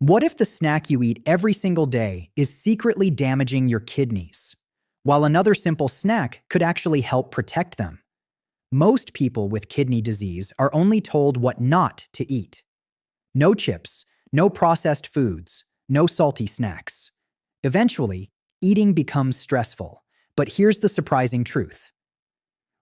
What if the snack you eat every single day is secretly damaging your kidneys, while another simple snack could actually help protect them? Most people with kidney disease are only told what not to eat. No chips, no processed foods, no salty snacks. Eventually, eating becomes stressful. But here's the surprising truth.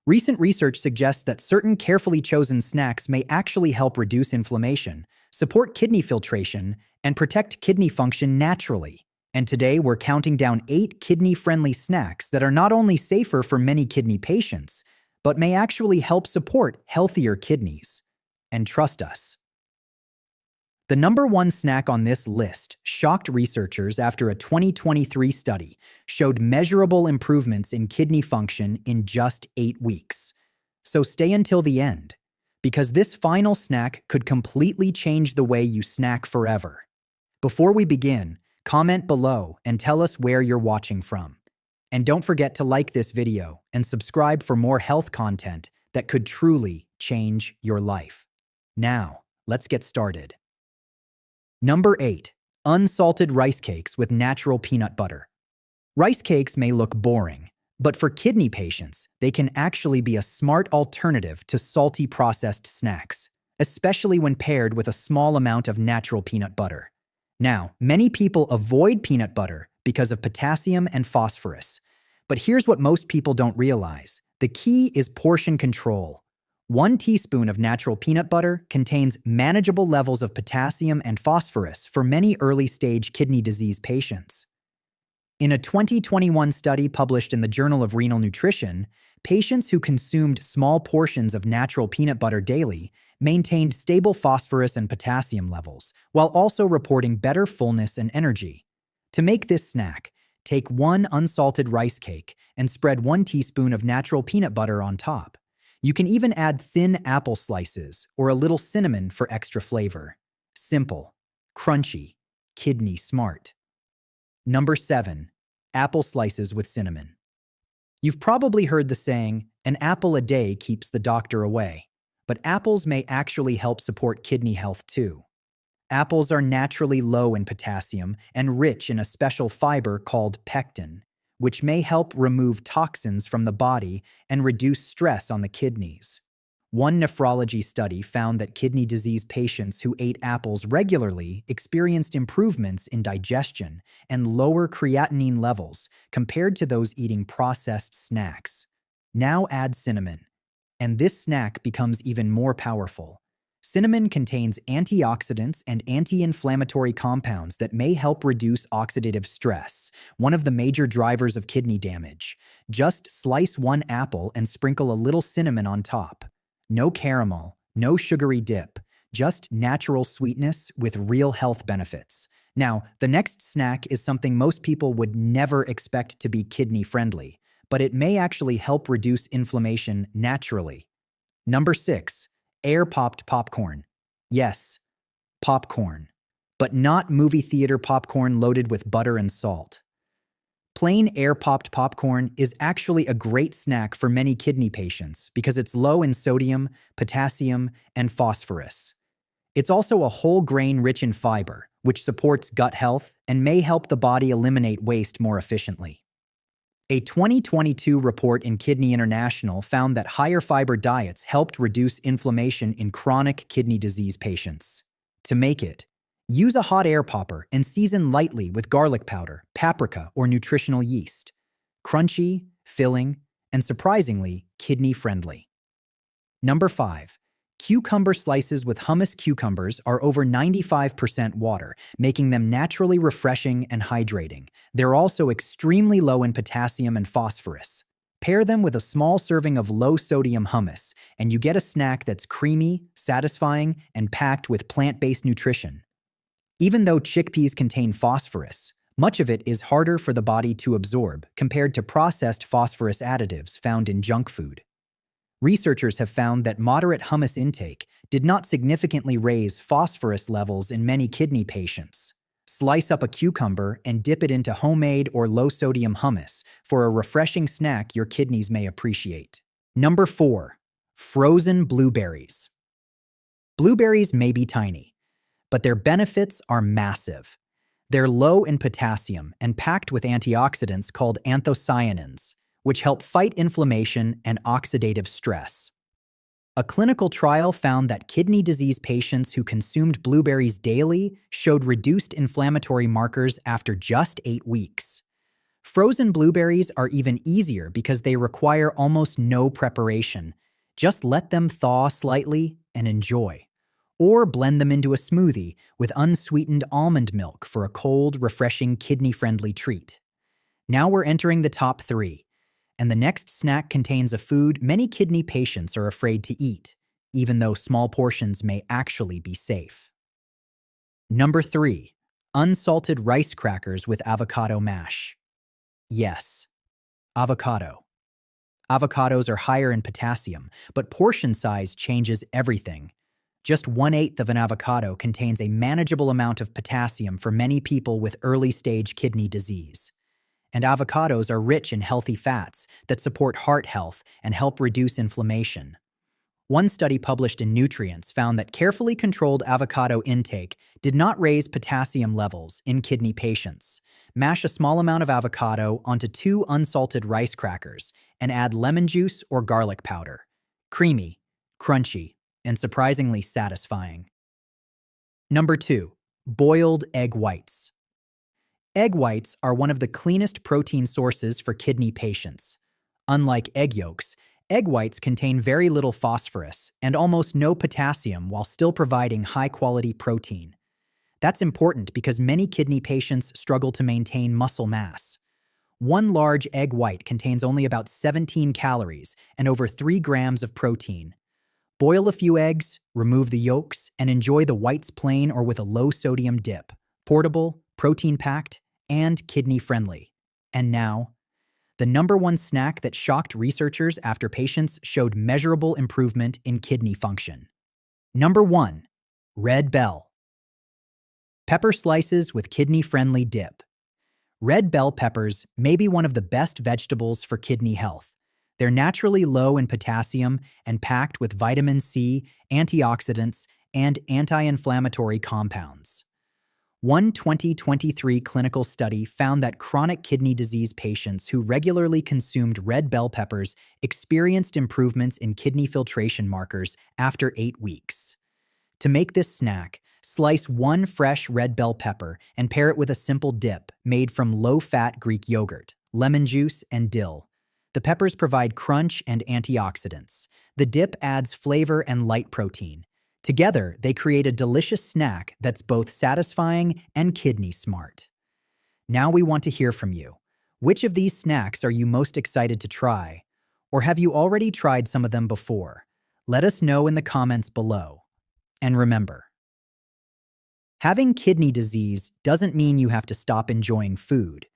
Recent research suggests that certain carefully chosen snacks may actually help reduce inflammation, support kidney filtration, and protect kidney function naturally. And today we're counting down 8 kidney-friendly snacks that are not only safer for many kidney patients, but may actually help support healthier kidneys. And trust us, the number one snack on this list shocked researchers after a 2023 study showed measurable improvements in kidney function in just 8 weeks. So stay until the end, because this final snack could completely change the way you snack forever. Before we begin, comment below and tell us where you're watching from. And don't forget to like this video and subscribe for more health content that could truly change your life. Now, let's get started. Number 8. Unsalted rice cakes with natural peanut butter. Rice cakes may look boring, but for kidney patients, they can actually be a smart alternative to salty processed snacks, especially when paired with a small amount of natural peanut butter. Now, many people avoid peanut butter because of potassium and phosphorus. But here's what most people don't realize. The key is portion control. 1 teaspoon of natural peanut butter contains manageable levels of potassium and phosphorus for many early-stage kidney disease patients. In a 2021 study published in the Journal of Renal Nutrition, patients who consumed small portions of natural peanut butter daily maintained stable phosphorus and potassium levels, while also reporting better fullness and energy. To make this snack, take 1 unsalted rice cake and spread 1 teaspoon of natural peanut butter on top. You can even add thin apple slices or a little cinnamon for extra flavor. Simple, crunchy, kidney smart. Number 7. Apple slices with cinnamon. You've probably heard the saying, "An apple a day keeps the doctor away." But apples may actually help support kidney health too. Apples are naturally low in potassium and rich in a special fiber called pectin, which may help remove toxins from the body and reduce stress on the kidneys. One nephrology study found that kidney disease patients who ate apples regularly experienced improvements in digestion and lower creatinine levels compared to those eating processed snacks. Now add cinnamon, and this snack becomes even more powerful. Cinnamon contains antioxidants and anti-inflammatory compounds that may help reduce oxidative stress, one of the major drivers of kidney damage. Just slice 1 apple and sprinkle a little cinnamon on top. No caramel, no sugary dip, just natural sweetness with real health benefits. Now, the next snack is something most people would never expect to be kidney-friendly, but it may actually help reduce inflammation naturally. Number 6. Air-popped popcorn. Yes, popcorn. But not movie theater popcorn loaded with butter and salt. Plain air-popped popcorn is actually a great snack for many kidney patients because it's low in sodium, potassium, and phosphorus. It's also a whole grain rich in fiber, which supports gut health and may help the body eliminate waste more efficiently. A 2022 report in Kidney International found that higher fiber diets helped reduce inflammation in chronic kidney disease patients. To make it, use a hot air popper and season lightly with garlic powder, paprika, or nutritional yeast. Crunchy, filling, and surprisingly, kidney-friendly. Number 5. Cucumber slices with hummus. Cucumbers are over 95% water, making them naturally refreshing and hydrating. They're also extremely low in potassium and phosphorus. Pair them with a small serving of low-sodium hummus, and you get a snack that's creamy, satisfying, and packed with plant-based nutrition. Even though chickpeas contain phosphorus, much of it is harder for the body to absorb compared to processed phosphorus additives found in junk food. Researchers have found that moderate hummus intake did not significantly raise phosphorus levels in many kidney patients. Slice up a cucumber and dip it into homemade or low-sodium hummus for a refreshing snack your kidneys may appreciate. Number 4. Frozen blueberries. Blueberries may be tiny, but their benefits are massive. They're low in potassium and packed with antioxidants called anthocyanins, which help fight inflammation and oxidative stress. A clinical trial found that kidney disease patients who consumed blueberries daily showed reduced inflammatory markers after just 8 weeks. Frozen blueberries are even easier because they require almost no preparation. Just let them thaw slightly and enjoy. Or blend them into a smoothie with unsweetened almond milk for a cold, refreshing, kidney-friendly treat. Now we're entering the top 3, and the next snack contains a food many kidney patients are afraid to eat, even though small portions may actually be safe. Number 3. Unsalted rice crackers with avocado mash. Yes, avocado. Avocados are higher in potassium, but portion size changes everything. Just 1/8 of an avocado contains a manageable amount of potassium for many people with early-stage kidney disease. And avocados are rich in healthy fats that support heart health and help reduce inflammation. One study published in Nutrients found that carefully controlled avocado intake did not raise potassium levels in kidney patients. Mash a small amount of avocado onto 2 unsalted rice crackers and add lemon juice or garlic powder. Creamy, crunchy, and surprisingly satisfying. Number 2. Boiled egg whites. Egg whites are one of the cleanest protein sources for kidney patients. Unlike egg yolks, egg whites contain very little phosphorus and almost no potassium while still providing high-quality protein. That's important because many kidney patients struggle to maintain muscle mass. One large egg white contains only about 17 calories and over 3 grams of protein. Boil a few eggs, remove the yolks, and enjoy the whites plain or with a low-sodium dip. Portable, protein-packed, and kidney-friendly. And now, the number 1 snack that shocked researchers after patients showed measurable improvement in kidney function. Number 1. Red bell. Pepper slices with kidney-friendly dip. Red bell peppers may be one of the best vegetables for kidney health. They're naturally low in potassium and packed with vitamin C, antioxidants, and anti-inflammatory compounds. One 2023 clinical study found that chronic kidney disease patients who regularly consumed red bell peppers experienced improvements in kidney filtration markers after 8 weeks. To make this snack, slice 1 fresh red bell pepper and pair it with a simple dip made from low-fat Greek yogurt, lemon juice, and dill. The peppers provide crunch and antioxidants. The dip adds flavor and light protein. Together, they create a delicious snack that's both satisfying and kidney smart. Now we want to hear from you. Which of these snacks are you most excited to try? Or have you already tried some of them before? Let us know in the comments below. And remember, having kidney disease doesn't mean you have to stop enjoying food.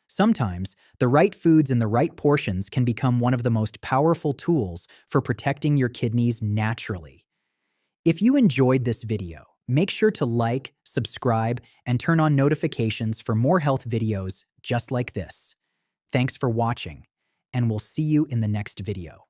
Sometimes, the right foods in the right portions can become one of the most powerful tools for protecting your kidneys naturally. If you enjoyed this video, make sure to like, subscribe, and turn on notifications for more health videos just like this. Thanks for watching, and we'll see you in the next video.